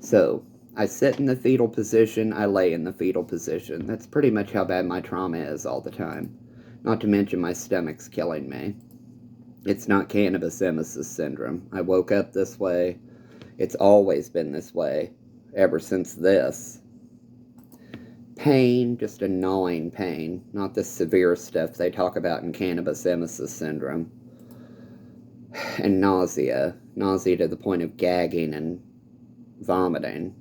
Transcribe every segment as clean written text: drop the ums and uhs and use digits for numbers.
So, I sit in the fetal position, I lay in the fetal position. That's pretty much how bad my trauma is all the time. Not to mention my stomach's killing me. It's not cannabis emesis syndrome. I woke up this way. It's always been this way, ever since this. Pain, just a gnawing pain, not the severe stuff they talk about in cannabis emesis syndrome. And nausea to the point of gagging and vomiting.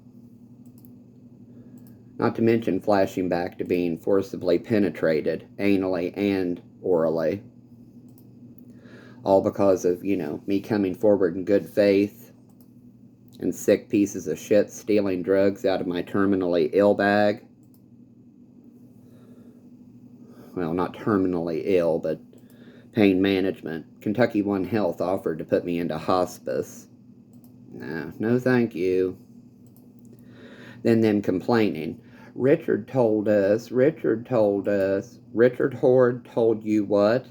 Not to mention flashing back to being forcibly penetrated, anally and orally. All because of, me coming forward in good faith and sick pieces of shit stealing drugs out of my terminally ill bag. Well, not terminally ill, but pain management. Kentucky One Health offered to put me into hospice. No thank you. Then them complaining. Richard Horde told you what?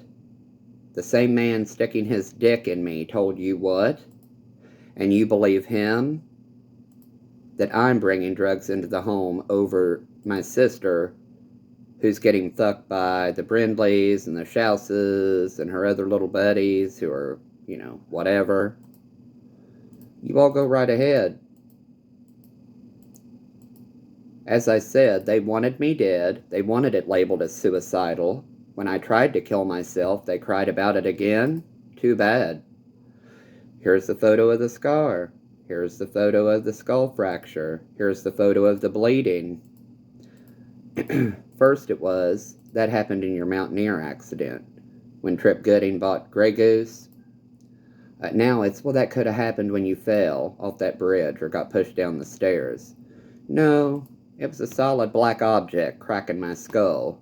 The same man sticking his dick in me told you what? And you believe him? That I'm bringing drugs into the home over my sister, who's getting fucked by the Brindleys and the Schouses and her other little buddies who are, whatever. You all go right ahead. As I said, they wanted me dead. They wanted it labeled as suicidal. When I tried to kill myself, they cried about it again. Too bad. Here's the photo of the scar. Here's the photo of the skull fracture. Here's the photo of the bleeding. First that happened in your Mountaineer accident, when Trip Gooding bought Grey Goose. Now that could have happened when you fell off that bridge or got pushed down the stairs. No, it was a solid black object cracking my skull.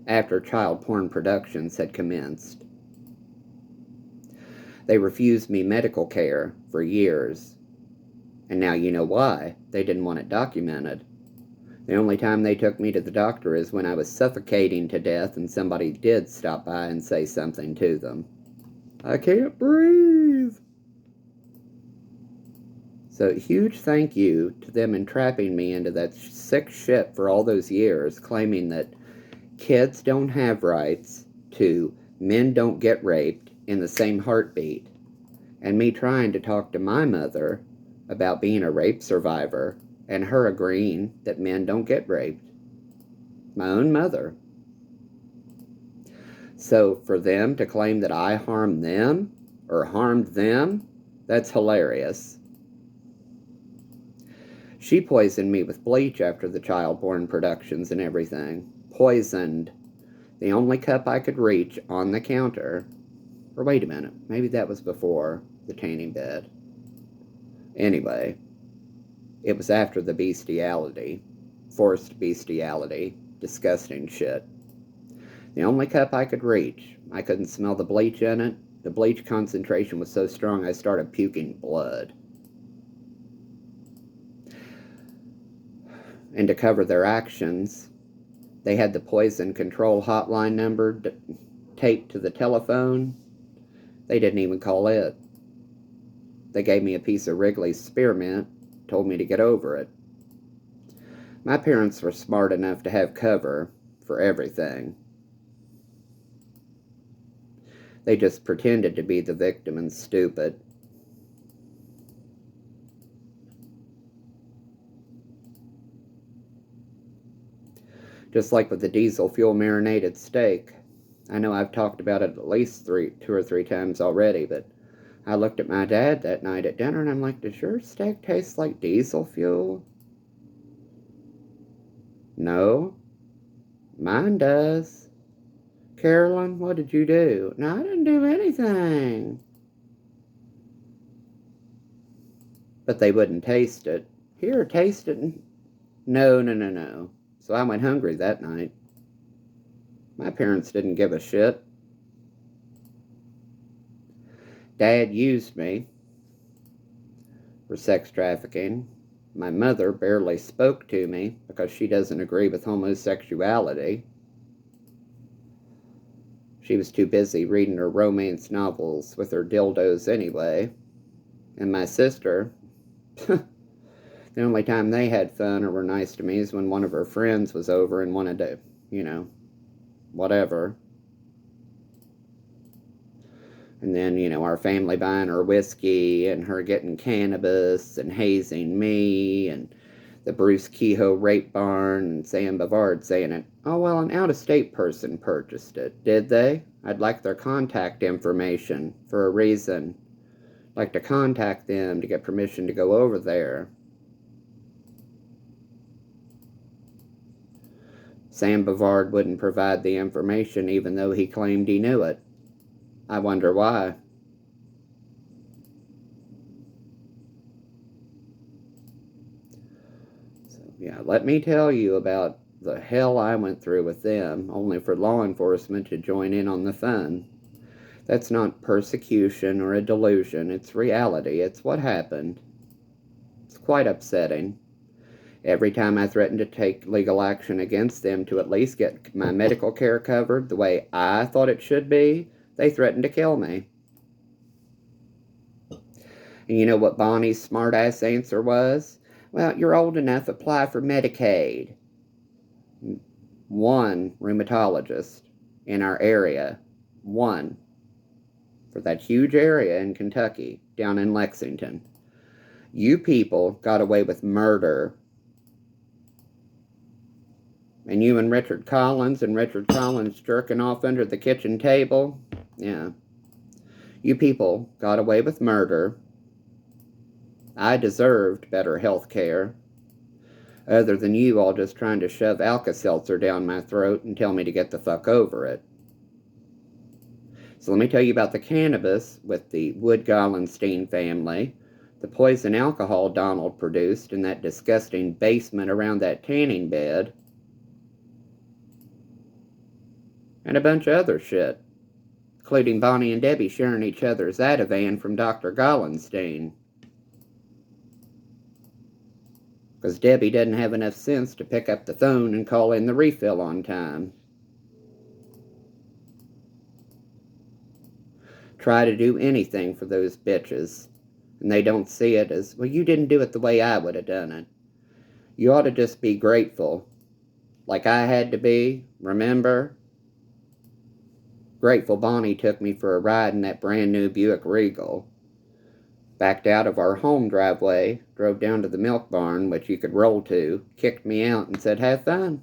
After child porn productions had commenced. They refused me medical care for years. And now you know why. They didn't want it documented. The only time they took me to the doctor is when I was suffocating to death and somebody did stop by and say something to them. I can't breathe. So huge thank you to them entrapping me into that sick shit for all those years, claiming that kids don't have rights to men don't get raped in the same heartbeat, and me trying to talk to my mother about being a rape survivor and her agreeing that men don't get raped. My own mother. So for them to claim that I harmed them or harmed them, that's hilarious. She poisoned me with bleach after the child porn productions and everything. Poisoned. The only cup I could reach on the counter. Or wait a minute, maybe that was before the tanning bed. Anyway, it was after the bestiality. Forced bestiality. Disgusting shit. The only cup I could reach. I couldn't smell the bleach in it. The bleach concentration was so strong I started puking blood. And to cover their actions, they had the poison control hotline number taped to the telephone. They didn't even call it. They gave me a piece of Wrigley's spearmint, told me to get over it. My parents were smart enough to have cover for everything. They just pretended to be the victim and stupid. Just like with the diesel fuel marinated steak. I know I've talked about it at least 2 or 3 times already, but I looked at my dad that night at dinner and I'm like, does your steak taste like diesel fuel? No. Mine does. Carolyn, what did you do? No, I didn't do anything. But they wouldn't taste it. Here, taste it. No. So I went hungry that night. My parents didn't give a shit. Dad used me for sex trafficking. My mother barely spoke to me because she doesn't agree with homosexuality. She was too busy reading her romance novels with her dildos anyway. And my sister, The only time they had fun or were nice to me is when one of her friends was over and wanted to, whatever. And then, our family buying her whiskey and her getting cannabis and hazing me and the Bruce Kehoe rape barn and Sam Bavard saying it. Oh, well, an out-of-state person purchased it. Did they? I'd like their contact information for a reason. I'd like to contact them to get permission to go over there. Sam Bavard wouldn't provide the information even though he claimed he knew it. I wonder why. So, yeah, let me tell you about the hell I went through with them, only for law enforcement to join in on the fun. That's not persecution or a delusion. It's reality. It's what happened. It's quite upsetting. Every time I threatened to take legal action against them to at least get my medical care covered the way I thought it should be, they threatened to kill me. And you know what Bonnie's smart-ass answer was? Well, you're old enough to apply for Medicaid. One rheumatologist in our area. One. For that huge area in Kentucky, down in Lexington. You people got away with murder. And you and Richard Collins jerking off under the kitchen table. Yeah. You people got away with murder. I deserved better health care. Other than you all just trying to shove Alka-Seltzer down my throat and tell me to get the fuck over it. So let me tell you about the cannabis with the Wood-Gollenstein family, the poison alcohol Donald produced in that disgusting basement around that tanning bed, and a bunch of other shit, including Bonnie and Debbie sharing each other's Ativan from Dr. Gollenstein. Because Debbie doesn't have enough sense to pick up the phone and call in the refill on time. Try to do anything for those bitches, and they don't see it as, well, you didn't do it the way I would have done it. You ought to just be grateful, like I had to be, remember? Grateful Bonnie took me for a ride in that brand new Buick Regal. Backed out of our home driveway, drove down to the milk barn, which you could roll to, kicked me out and said, have fun.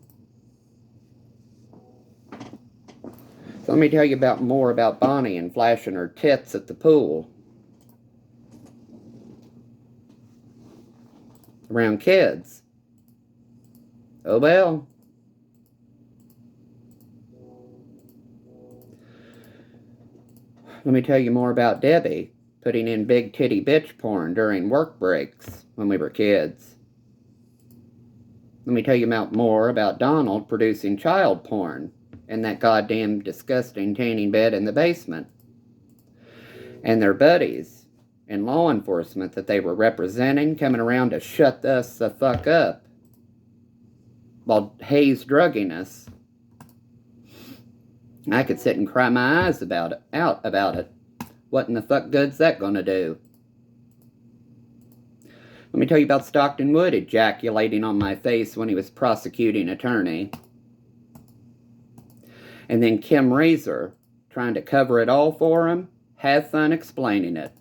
So let me tell you more about Bonnie and flashing her tits at the pool. Around kids. Oh well. Let me tell you more about Debbie putting in big titty bitch porn during work breaks when we were kids. Let me tell you more about Donald producing child porn in that goddamn disgusting tanning bed in the basement. And their buddies in law enforcement that they were representing coming around to shut us the fuck up while Hayes drugging us. I could sit and cry my eyes out about it. What in the fuck good's that gonna do? Let me tell you about Stockton Wood ejaculating on my face when he was prosecuting attorney. And then Kim Razor trying to cover it all for him. Have fun explaining it.